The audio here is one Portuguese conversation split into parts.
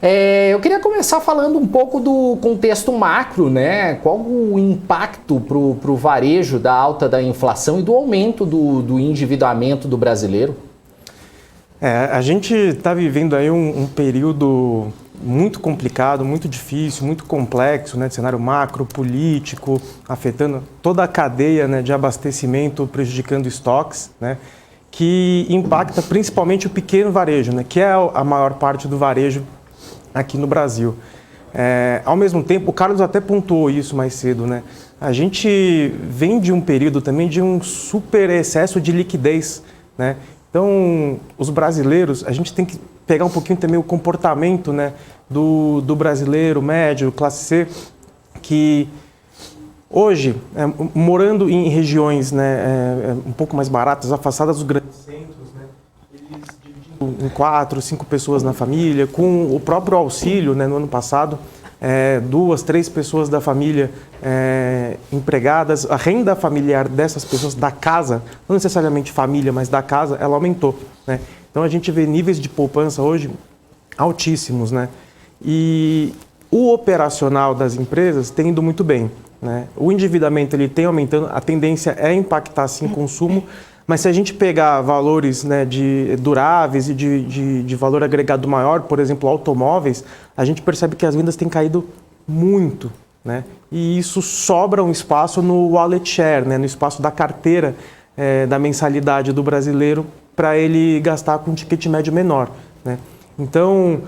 Eu queria começar falando um pouco do contexto macro, né? Qual o impacto para o varejo da alta da inflação e do aumento do endividamento do brasileiro? A gente está vivendo aí um período muito complicado, muito difícil, muito complexo, né, de cenário macro, político, afetando toda a cadeia, né, de abastecimento, prejudicando estoques, né, que impacta principalmente o pequeno varejo, né, que é a maior parte do varejo aqui no Brasil. Ao mesmo tempo, o Carlos até pontuou isso mais cedo, né, a gente vem de um período também de um super excesso de liquidez, né. Então, os brasileiros, a gente tem que pegar um pouquinho também o comportamento, né, do brasileiro médio, classe C, que hoje, morando em regiões, né, um pouco mais baratas, afastadas dos grandes centros, né, eles dividindo em 4, 5 pessoas na família, com o próprio auxílio, né, no ano passado, 2, 3 pessoas da família empregadas, a renda familiar dessas pessoas da casa, não necessariamente família, mas da casa, ela aumentou, né? Então a gente vê níveis de poupança hoje altíssimos, né? E o operacional das empresas tem ido muito bem, né? O endividamento ele tem aumentando, a tendência é impactar sim o consumo, mas se a gente pegar valores, né, de duráveis e de valor agregado maior, por exemplo, automóveis, a gente percebe que as vendas têm caído muito, né? E isso sobra um espaço no wallet share, né, no espaço da carteira da mensalidade do brasileiro para ele gastar com um ticket médio menor, né? Então,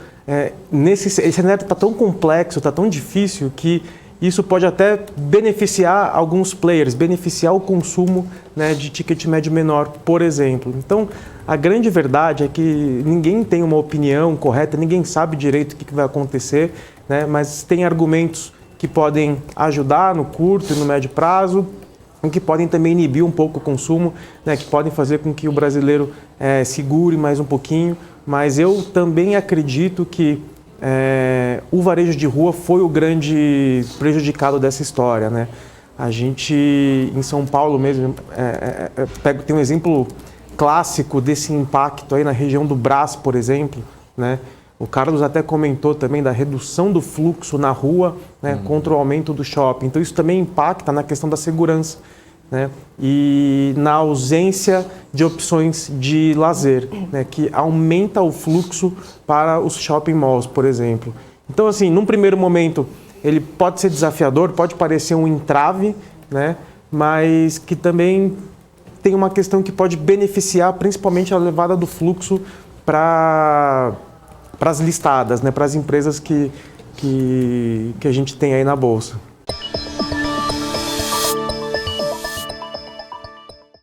esse cenário está tão complexo, está tão difícil que isso pode até beneficiar alguns players, beneficiar o consumo, né, de ticket médio menor, por exemplo. Então, a grande verdade é que ninguém tem uma opinião correta, ninguém sabe direito o que vai acontecer, né, mas tem argumentos que podem ajudar no curto e no médio prazo, e que podem também inibir um pouco o consumo, né, que podem fazer com que o brasileiro segure mais um pouquinho. Mas eu também acredito que o varejo de rua foi o grande prejudicado dessa história, né? A gente, em São Paulo mesmo, tem um exemplo clássico desse impacto aí na região do Brás, por exemplo, né? O Carlos até comentou também da redução do fluxo na rua, né, contra o aumento do shopping. Então isso também impacta na questão da segurança, né, e na ausência de opções de lazer, né, que aumenta o fluxo para os shopping malls, por exemplo. Então, assim, num primeiro momento, ele pode ser desafiador, pode parecer um entrave, né, mas que também tem uma questão que pode beneficiar principalmente a levada do fluxo para as listadas, né, para as empresas que a gente tem aí na Bolsa.